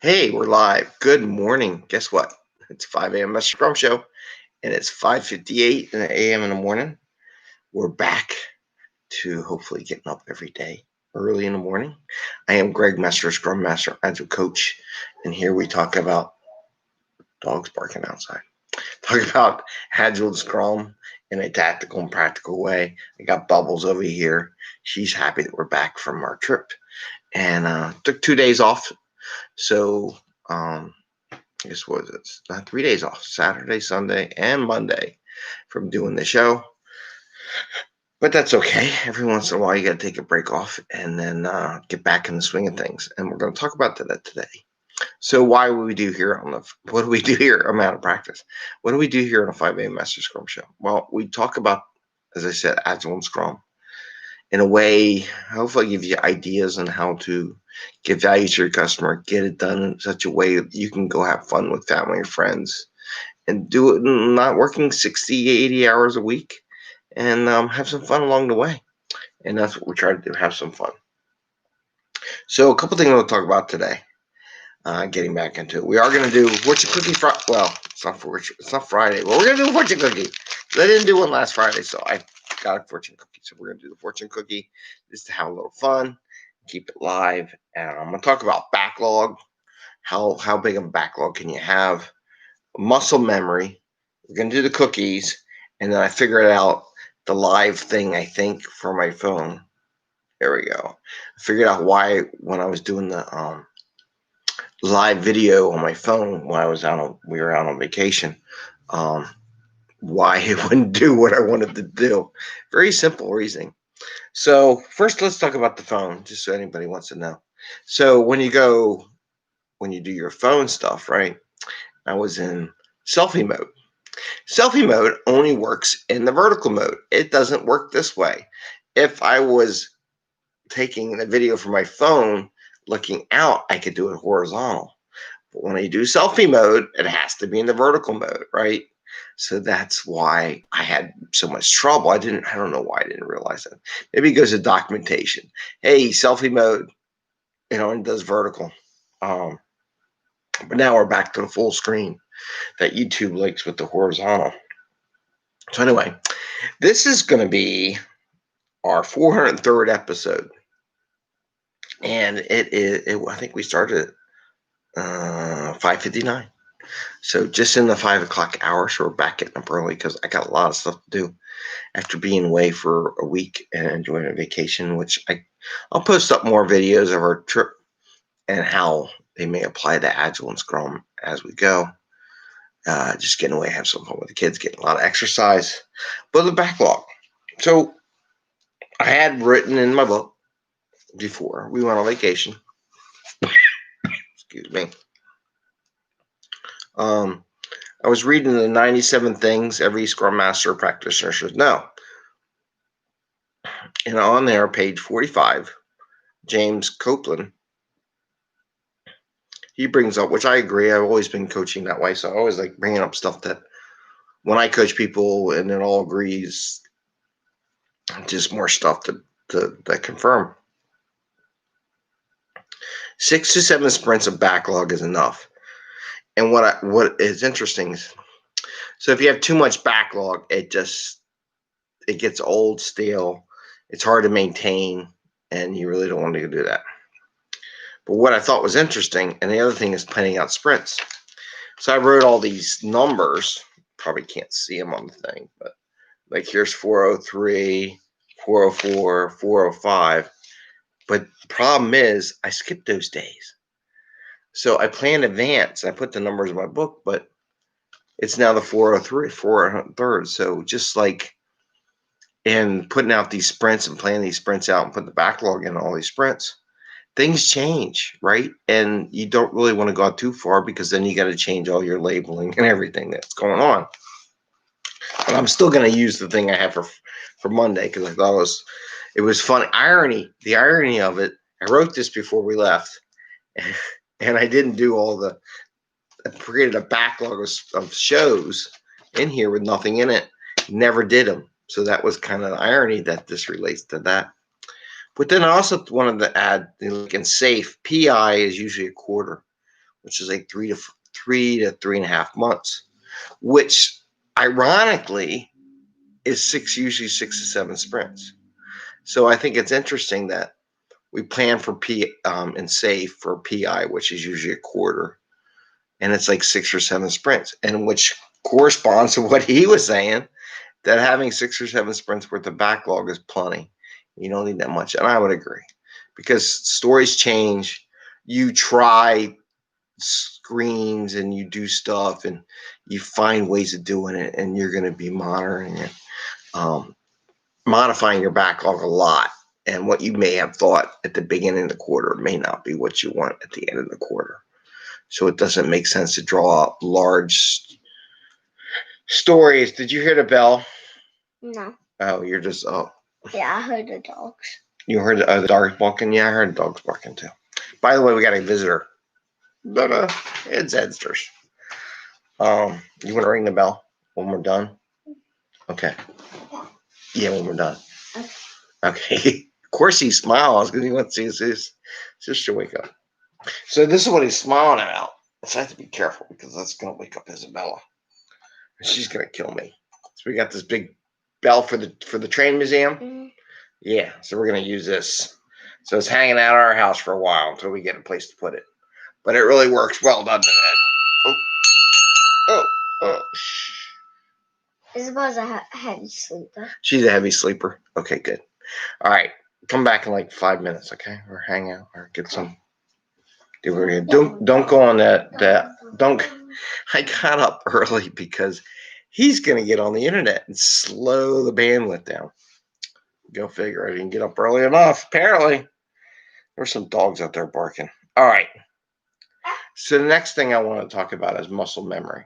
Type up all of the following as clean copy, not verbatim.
Hey, we're live. Good morning. Guess what? It's 5 a.m. Mester Scrum Show, and it's 5:58 in the a.m. in the morning. We're back to hopefully getting up every day early in the morning. I am Greg Mester, Scrum Master, Agile Coach, and here we talk about dogs barking outside. Talk about Agile and Scrum in a tactical and practical way. I got Bubbles over here. She's happy that we're back from our trip, and took 2 days off. So, I guess what was it? 3 days off, Saturday, Sunday, and Monday from doing the show. But that's okay. Every once in a while, you got to take a break off and then get back in the swing of things. And we're going to talk about that today. So what do we do here what do we do here? I'm out of practice. What do we do here on a 5 a.m. Mester Scrum Show? Well, we talk about, as I said, Agile and Scrum in a way, hopefully give you ideas on how to give value to your customer, get it done in such a way that you can go have fun with family or friends and do it not working 60, 80 hours a week and have some fun along the way. And that's what we're trying to do, have some fun. So a couple things we'll talk about today, getting back into it. We are going to do fortune cookie Friday. Well, it's not Friday, but we're going to do a fortune cookie. I didn't do one last Friday, so I got a fortune cookie. So we're going to do the fortune cookie just to have a little fun, keep it live. And I'm going to talk about backlog. How big of a backlog can you have? Muscle memory. We're going to do the cookies. And then I figured out the live thing, I think, for my phone. There we go. I figured out why when I was doing the live video on my phone when we were out on vacation, why it wouldn't do what I wanted to do. Very simple reasoning. So first, let's talk about the phone, just so anybody wants to know. So when you do your phone stuff, right? I was in selfie mode. Selfie mode only works in the vertical mode. It doesn't work this way. If I was taking the video from my phone looking out, I could do it horizontal. But when I do selfie mode, it has to be in the vertical mode, right? So that's why I had so much trouble. I don't know why I didn't realize that. Maybe it goes to documentation. Hey, selfie mode, it does vertical. But now we're back to the full screen that YouTube likes with the horizontal. So anyway, this is going to be our 403rd episode. And I think we started at 5:59. So just in the 5 o'clock hour, so we're back getting up early because I got a lot of stuff to do after being away for a week and enjoying a vacation, which I'll post up more videos of our trip and how they may apply to Agile and Scrum as we go. Just getting away, have some fun with the kids, getting a lot of exercise. But the backlog. So I had written in my book before we went on vacation. Excuse me. I was reading the 97 things every Scrum Master practitioner should know. And on there, page 45, James Copeland, he brings up, which I agree, I've always been coaching that way, so I always like bringing up stuff that when I coach people and it all agrees, just more stuff that confirm. 6 to 7 sprints of backlog is enough. And what is interesting is, so if you have too much backlog, it gets old, stale, it's hard to maintain, and you really don't want to do that. But what I thought was interesting, and the other thing is planning out sprints. So I wrote all these numbers. Probably can't see them on the thing, but like here's 403, 404, 405. But the problem is I skipped those days. So I planned advance. I put the numbers in my book, but it's now the 403, 403rd. So just like in putting out these sprints and planning these sprints out and put the backlog in all these sprints, things change, right? And you don't really want to go out too far because then you got to change all your labeling and everything that's going on. But I'm still going to use the thing I have for Monday because I thought it was fun. The irony of it, I wrote this before we left, and I didn't do I created a backlog of shows in here with nothing in it. Never did them. So that was kind of the irony that this relates to that. But then I also wanted to add, like in SAFe, PI is usually a quarter. which is like 3 to 3.5 months, which ironically is usually 6 to 7 sprints. So I think it's interesting that we plan for and save for PI, which is usually a quarter, and it's like 6 or 7 sprints, and which corresponds to what he was saying, that having 6 or 7 sprints worth of backlog is plenty. You don't need that much, and I would agree, because stories change. You try screens and you do stuff and you find ways of doing it, and you're going to be monitoring it, modifying your backlog a lot. And what you may have thought at the beginning of the quarter may not be what you want at the end of the quarter. So it doesn't make sense to draw up large stories. Did you hear the bell? No. Oh, you're just Yeah, I heard the dogs. You heard the dogs barking? Yeah, I heard the dogs barking too. By the way, we got a visitor. It's Edsters. You want to ring the bell when we're done? Okay. Yeah, when we're done. Okay. Of course he smiles because he wants to see his sister wake up. So this is what he's smiling about. So I have to be careful because that's going to wake up Isabella. She's going to kill me. So we got this big bell for the train museum. Mm-hmm. Yeah, so we're going to use this. So it's hanging out at our house for a while until we get a place to put it. But it really works well, doesn't it? Oh. Isabella's a heavy sleeper. She's a heavy sleeper. Okay, good. All right, come back in like 5 minutes, okay? Or hang out or get some. Don't go on that. Don't. I got up early because he's gonna get on the internet and slow the bandwidth down. Go figure. I didn't get up early enough. Apparently, there's some dogs out there barking. All right. So the next thing I want to talk about is muscle memory.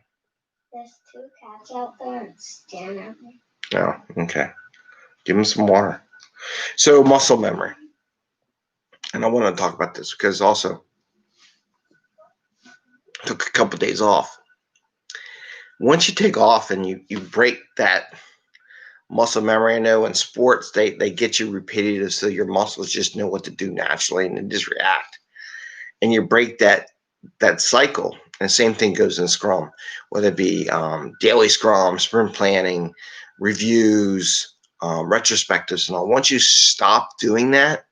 There's 2 cats out there staring at me. Oh, okay. Give them some water. So muscle memory. And I want to talk about this because also took a couple of days off. Once you take off and you break that muscle memory, I know in sports they get you repetitive so your muscles just know what to do naturally and then just react. And you break that cycle. And the same thing goes in Scrum, whether it be daily Scrum, sprint planning, reviews, retrospectives, and all. Once you stop doing that,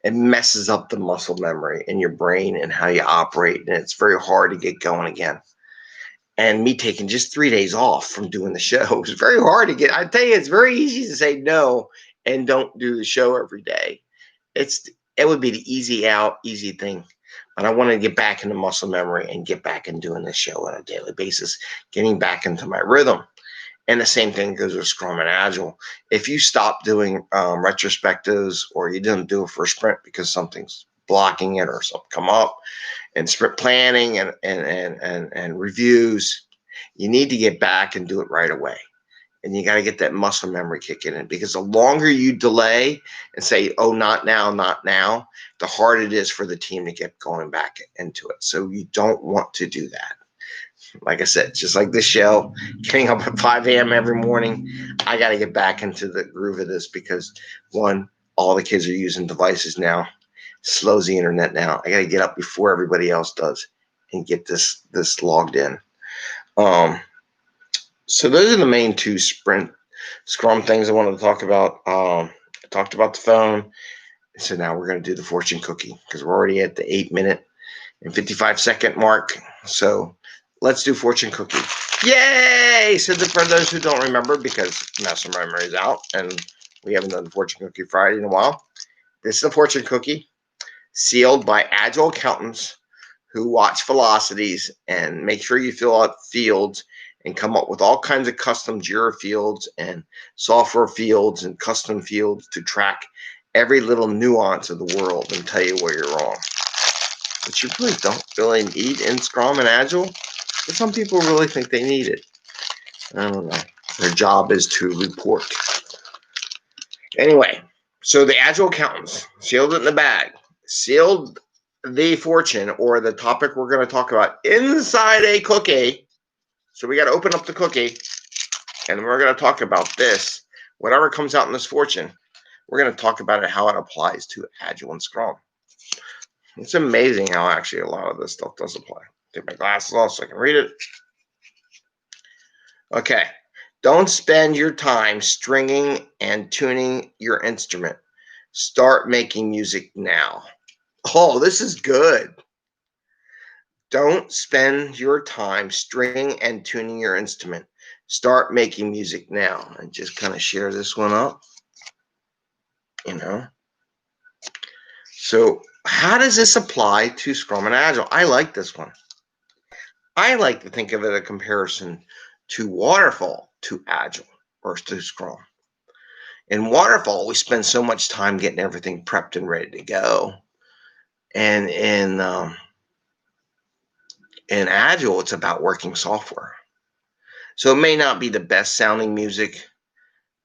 it messes up the muscle memory in your brain and how you operate, and it's very hard to get going again. And me taking just 3 days off from doing the show, it's very hard to get. I tell you, it's very easy to say no and don't do the show every day. It would be the easy thing. But I want to get back into muscle memory and get back in doing this show on a daily basis, getting back into my rhythm. And the same thing goes with Scrum and Agile. If you stop doing retrospectives or you didn't do it for a sprint because something's blocking it or something come up, and sprint planning and reviews, you need to get back and do it right away. And you got to get that muscle memory kicking in, because the longer you delay and say, oh, not now, the harder it is for the team to get going back into it. So you don't want to do that. Like I said, just like this show, getting up at 5 a.m. every morning, I got to get back into the groove of this because, one, all the kids are using devices now, slows the internet now. I got to get up before everybody else does and get this logged in. So those are the main 2 sprint Scrum things I wanted to talk about. I talked about the phone. So now we're going to do the fortune cookie because we're already at the 8-minute and 55-second mark. So let's do fortune cookie. Yay! So for those who don't remember, because Master Memory is out and we haven't done the fortune cookie Friday in a while, this is a fortune cookie sealed by Agile accountants who watch velocities and make sure you fill out fields and come up with all kinds of custom JIRA fields and software fields and custom fields to track every little nuance of the world and tell you where you're wrong. Which you really don't really need in Scrum and Agile, but some people really think they need it. I don't know. Their job is to report. Anyway, so the Agile accountants sealed it in the bag, sealed the fortune or the topic we're going to talk about inside a cookie. So we got to open up the cookie and we're going to talk about this. Whatever comes out in this fortune, we're going to talk about it, how it applies to Agile and Scrum. It's amazing how actually a lot of this stuff does apply. Take my glasses off so I can read it. Okay. Don't spend your time stringing and tuning your instrument. Start making music now. Oh, this is good. Don't spend your time stringing and tuning your instrument. Start making music now. And just kind of share this one up. So how does this apply to Scrum and Agile? I like this one. I like to think of it a comparison to Waterfall to Agile or to Scrum. In Waterfall, we spend so much time getting everything prepped and ready to go. And in Agile, it's about working software. So it may not be the best sounding music,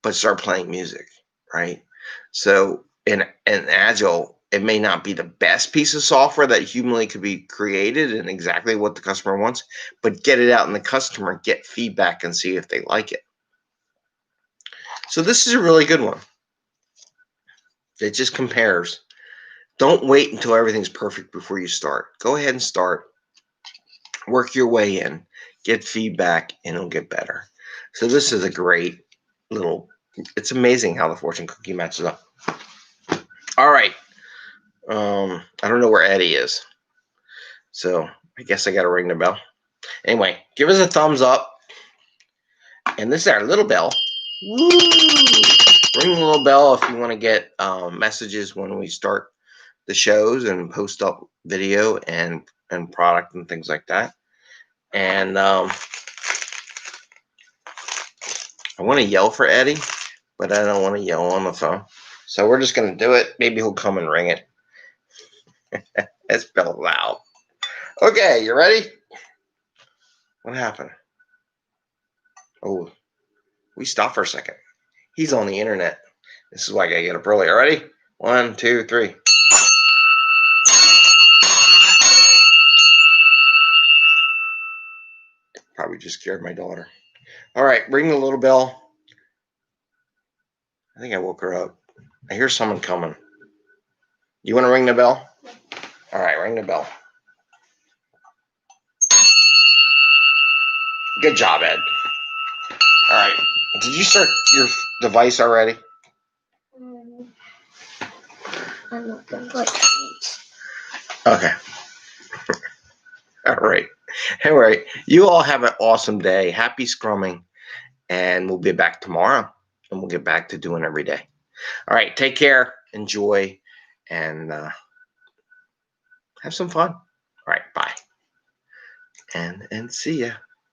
but start playing music, right? So in Agile, it may not be the best piece of software that humanly could be created and exactly what the customer wants, but get it out in the customer, get feedback and see if they like it. So this is a really good one. It just compares. Don't wait until everything's perfect before you start. Go ahead and start. Work your way in. Get feedback and it'll get better. So this is a great little, it's amazing how the fortune cookie matches up. All right. I don't know where Eddie is. So I guess I got to ring the bell. Anyway, give us a thumbs up. And this is our little bell. Woo! Ring the little bell if you want to get messages when we start the shows and post up video and product and things like that. And I want to yell for Eddie, but I don't want to yell on the phone. So we're just going to do it. Maybe he'll come and ring it. It's bell loud. Okay, you ready? What happened? Oh, we stopped for a second. He's on the internet. This is why I gotta get up early. Ready? 1, 2, 3. Probably just scared my daughter. All right, ring the little bell. I think I woke her up. I hear someone coming. You want to ring the bell? All right, ring the bell. Good job, Ed. All right. Did you start your device already? I'm looking for treats. Okay. All right. All right. You all have an awesome day. Happy scrumming. And we'll be back tomorrow. And we'll get back to doing every day. All right. Take care. Enjoy. And have some fun. All right. Bye. And see ya.